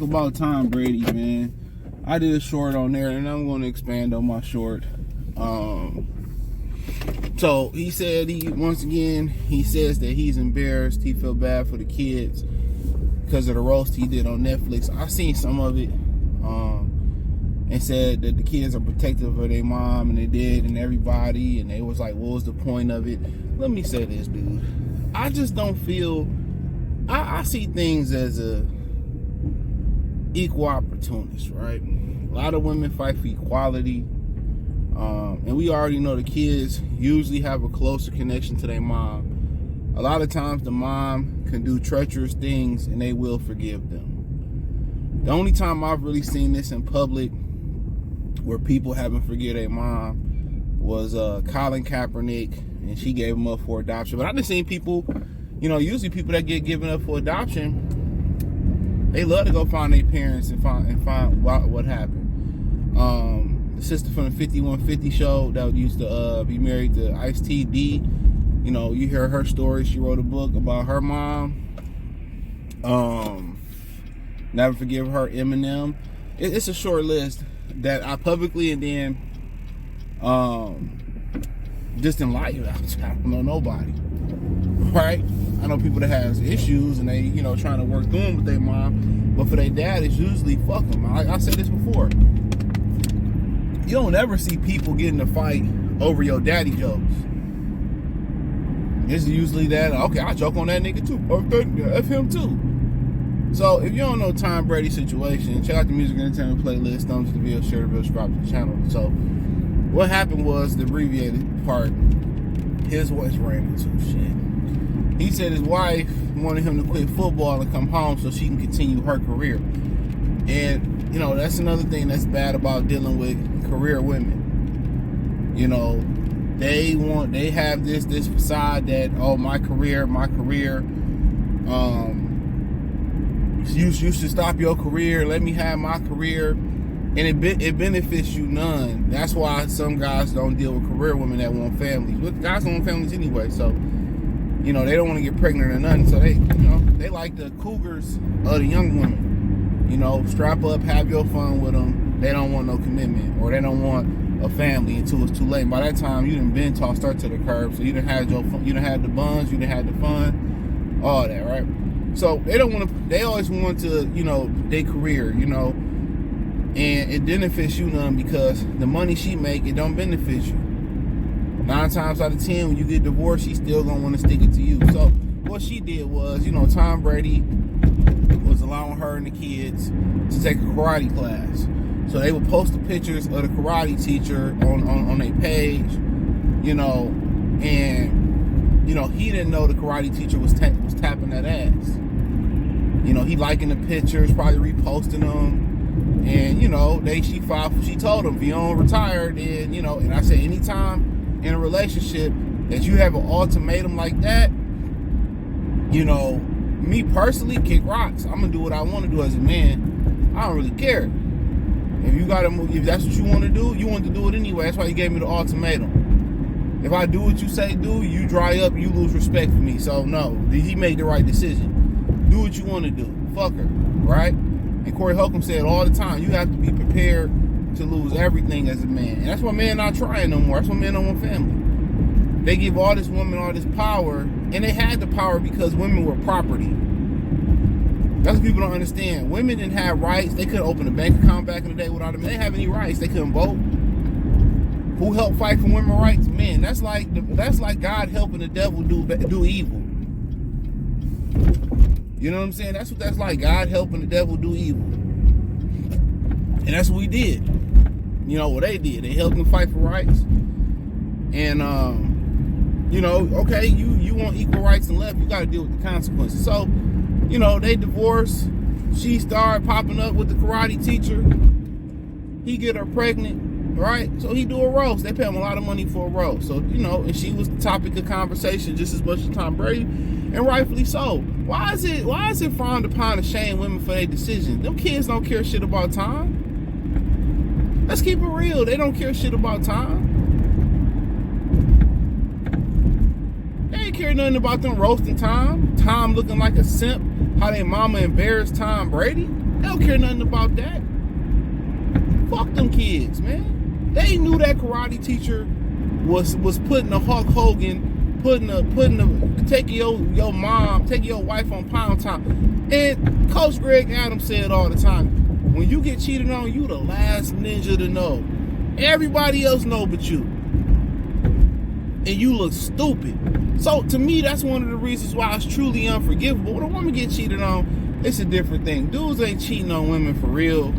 talk about Tom Brady, man. I did a short on there, and I'm going to expand on my short. So he said he says that he's embarrassed. He felt bad for the kids because of the roast he did on Netflix. I seen some of it, and said that the kids are protective of their mom, and they did, and everybody, and they was like, what was the point of it? Let me say this, dude. I just don't feel, I see things as a equal opportunist, right? A lot of women fight for equality, and we already know the kids usually have a closer connection to their mom. A lot of times the mom can do treacherous things and they will forgive them. The only time I've really seen this in public where people haven't forgive their mom was Colin Kaepernick, and she gave him up for adoption. But I've just seen people, usually people that get given up for adoption, they love to go find their parents and find what happened. The sister from the 5150 show that used to be married to Ice-T D, you hear her story. She wrote a book about her mom. Never forgive her, Eminem. It's a short list that I publicly, and then just in life, I don't know nobody, right? I know people that has issues and they, trying to work through them with their mom, but for their dad, it's usually fuck them. I said this before. You don't ever see people get in a fight over your daddy jokes. It's usually that, okay, I joke on that nigga too. F him too. So if you don't know Tom Brady's situation, check out the Music Entertainment playlist, thumbs to the video, share the video, subscribe to the channel. So what happened was, the abbreviated part, his voice ran into shit. He said his wife wanted him to quit football and come home so she can continue her career. And, that's another thing that's bad about dealing with career women. They have this facade that, oh, my career. You should stop your career. Let me have my career. And it benefits you none. That's why some guys don't deal with career women that want families. But guys don't want families anyway, so they don't want to get pregnant or nothing. So they like the cougars of the young women. Strap up, have your fun with them. They don't want no commitment, or they don't want a family until it's too late. By that time, you done been tossed her to the curb. So you done had your fun, you done had the buns, you done had the fun, all that, right? So they don't want to. They always want to, their career, and it benefits you none, because the money she make, it don't benefit you. 9 times out of 10, when you get divorced, she's still gonna want to stick it to you. So what she did was, Tom Brady was allowing her and the kids to take a karate class. So they would post the pictures of the karate teacher on their page, and he didn't know the karate teacher was tapping that ass. He liking the pictures, probably reposting them. And, she told him, if you don't retire, then, and I said, anytime in a relationship that you have an ultimatum like that, me personally, kick rocks. I'm going to do what I want to do as a man. I don't really care. If you got to move, if that's what you want to do, you want to do it anyway. That's why you gave me the ultimatum. If I do what you say do, you dry up, you lose respect for me. So, no, he made the right decision. Do what you want to do. Fuck her, right? And Corey Holcomb said all the time, you have to be prepared to lose everything as a man. And that's why men not trying no more. That's why men don't want family. They give all this woman all this power, and they had the power because women were property. That's what people don't understand. Women didn't have rights. They couldn't open a bank account back in the day without them. They didn't have any rights. They couldn't vote. Who helped fight for women's rights? Men. That's like God helping the devil do evil. You know what I'm saying? That's what that's like. God helping the devil do evil. And that's what we did. What they did. They helped him fight for rights. And okay, you want equal rights and left, you got to deal with the consequences. So, they divorced. She started popping up with the karate teacher. He get her pregnant, right? So he do a roast. They pay him a lot of money for a roast. So, and she was the topic of conversation just as much as Tom Brady, and rightfully so. Why is it frowned upon to shame women for their decisions? Them kids don't care shit about Tom. Let's keep it real. They don't care shit about Tom. They ain't care nothing about them roasting Tom. Tom looking like a simp. How they mama embarrassed Tom Brady. They don't care nothing about that. Fuck them kids, man. They knew that karate teacher was putting a Hulk Hogan, taking your mom, taking your wife on pound time. And Coach Greg Adams said all the time, when you get cheated on, you the last ninja to know. Everybody else know but you. And you look stupid. So to me, that's one of the reasons why it's truly unforgivable. When a woman get cheated on, it's a different thing. Dudes ain't cheating on women for real.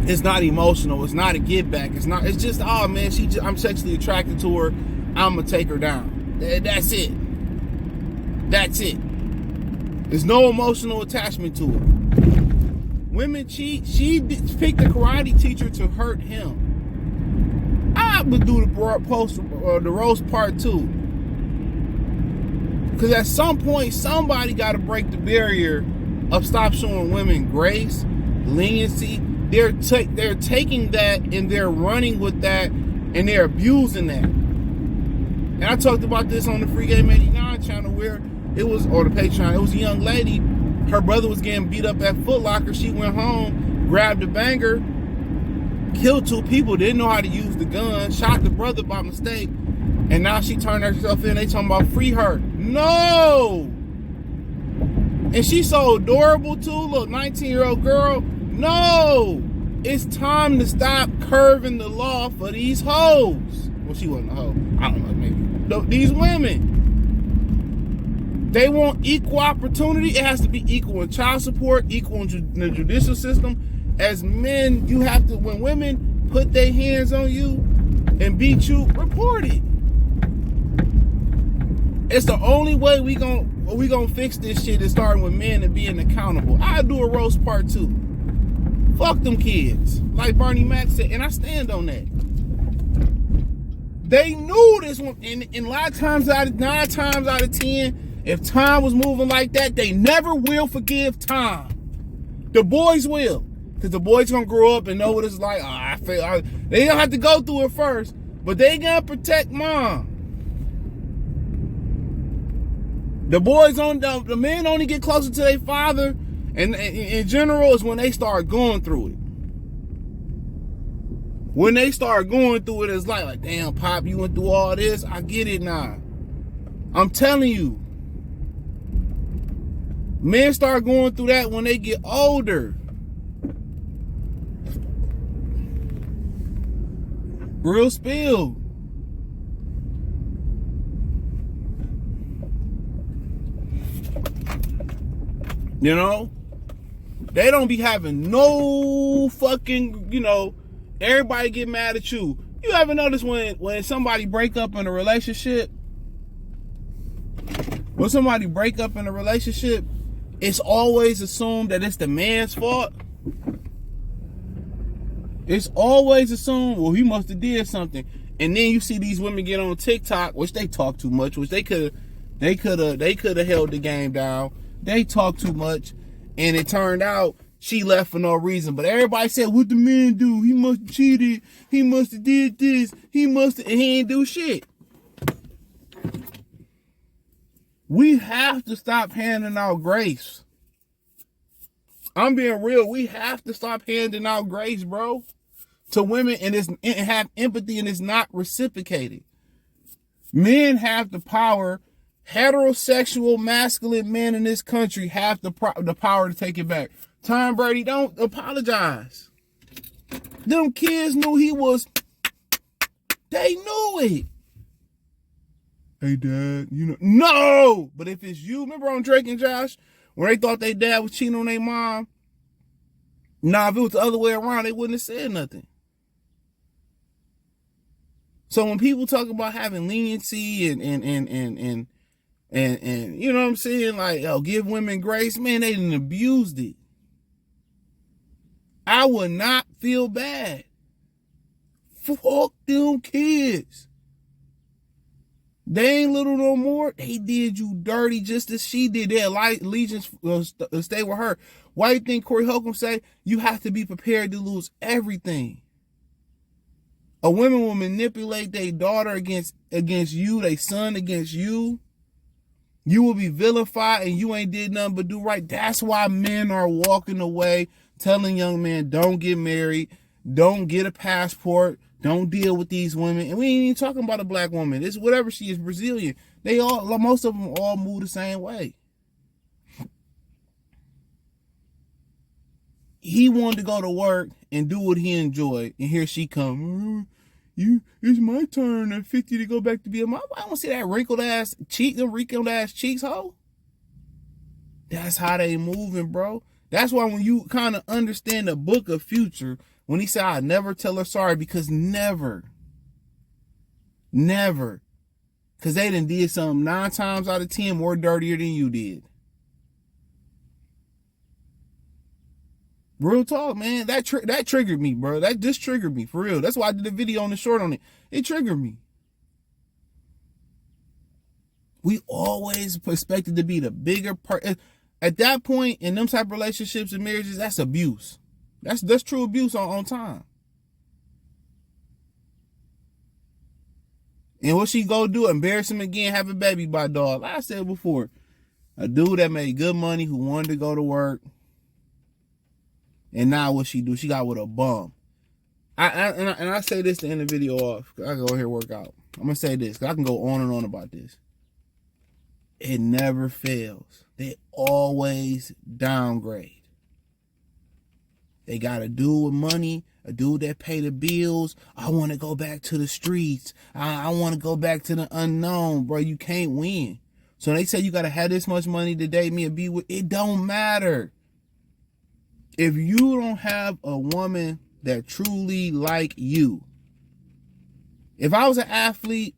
It's not emotional. It's not a get back. It's just, oh man, I'm sexually attracted to her. I'm gonna take her down. That's it. That's it. There's no emotional attachment to it. Women cheat. She picked a karate teacher to hurt him. I would do the roast part 2. Because at some point, somebody got to break the barrier of stop showing women grace, leniency. They're taking that and they're running with that and they're abusing that. And I talked about this on the Free Game 89 channel where it was, or the Patreon, it was a young lady. Her brother was getting beat up at Foot Locker. She went home, grabbed a banger, killed 2 people, didn't know how to use the gun, shot the brother by mistake, and now she turned herself in. They talking about free her. No! And she's so adorable too, little 19-year-old girl. No! It's time to stop curving the law for these hoes. Well, she wasn't a hoe. I don't know, maybe. These women. They want equal opportunity. It has to be equal in child support, equal in the judicial system. As men, you have to, when women put their hands on you and beat you, report it. It's the only way we gonna fix this shit is starting with men and being accountable. I'll do a roast part 2. Fuck them kids. Like Bernie Mac said, and I stand on that. They knew this one, and 9 times out of 10, if Tom was moving like that, they never will forgive Tom. The boys will. Because the boys gonna grow up and know what it's like. They don't have to go through it first, but they gonna protect mom. The boys the men only get closer to their father, and in general is when they start going through it. When they start going through it, it's like damn, Pop, you went through all this. I get it now. I'm telling you, men start going through that when they get older. Real spill. You know? They don't be having no fucking, everybody get mad at you. You ever notice when somebody break up in a relationship? When somebody break up in a relationship, it's always assumed that it's the man's fault. It's always assumed, well, he must have did something. And then you see these women get on TikTok, which they talk too much, which they could have held the game down. They talk too much, and it turned out she left for no reason. But everybody said, what the man do? He must have cheated. He must have did this. And he ain't do shit. We have to stop handing out grace. I'm being real. We have to stop handing out grace, bro, to women and have empathy, and it's not reciprocated. Men have the power. Heterosexual, masculine men in this country have the power to take it back. Tom Brady, don't apologize. Them kids knew he was. They knew it. Hey, Dad, no. But if it's you, remember on Drake and Josh, when they thought their dad was cheating on their mom? Nah, if it was the other way around, they wouldn't have said nothing. So when people talk about having leniency and you know what I'm saying, like, give women grace, man, they done abused it. I would not feel bad. Fuck them kids. They ain't little no more. They did you dirty just as she did. Their allegiance stay with her. Why do you think Corey Holcomb say you have to be prepared to lose everything? A woman will manipulate their daughter against you, their son against you. You will be vilified and you ain't did nothing but do right. That's why men are walking away, telling young men, don't get married, don't get a passport, don't deal with these women. And we ain't even talking about a black woman. It's whatever she is, Brazilian. They all, most of them all move the same way. He wanted to go to work and do what he enjoyed. And here she come. It's my turn at 50 to go back to be a mom. I don't see that wrinkled ass cheek, them wrinkled ass cheeks, ho. That's how they moving, bro. That's why when you kind of understand the book of Future, when he said, I never tell her sorry, because never. Because they done did something 9 times out of 10 more dirtier than you did. Real talk, man. That triggered me, bro. That just triggered me, for real. That's why I did a video on the short on it. It triggered me. We always expected to be the bigger part. At that point, in them type of relationships and marriages, that's abuse. That's true abuse on time. And what she go do? Embarrass him again, have a baby by dog. Like I said before, a dude that made good money who wanted to go to work. And now what she do? She got with a bum. I say this to end the video off. I go here work out. I'm gonna say this because I can go on and on about this. It never fails. They always downgrade. They got a dude with money, a dude that pay the bills. I want to go back to the streets. I want to go back to the unknown, bro. You can't win. So they say you gotta have this much money to date me and be with. It don't matter. If you don't have a woman that truly like you, if I was an athlete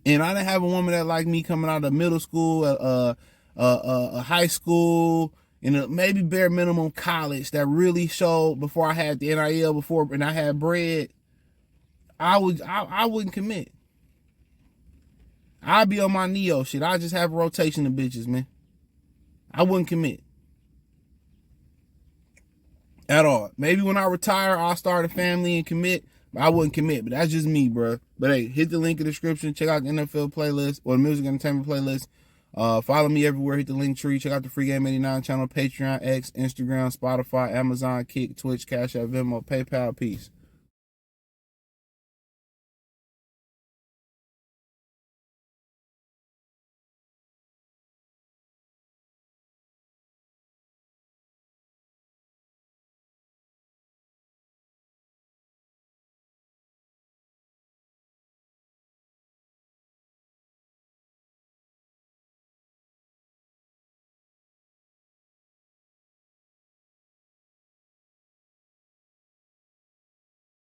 and I didn't have a woman that liked me coming out of middle school, high school, and maybe bare minimum college that really showed before I had the NIL and I had bread, I wouldn't commit. I'd be on my Neo shit. I just have a rotation of bitches, man. I wouldn't commit. At all. Maybe when I retire, I'll start a family and commit. But I wouldn't commit. But that's just me, bro. But hey, hit the link in the description. Check out the NFL playlist or the music entertainment playlist. Follow me everywhere. Hit the link tree. Check out the Free Game 89 channel, Patreon, X, Instagram, Spotify, Amazon, Kick, Twitch, Cash App, Venmo, PayPal. Peace.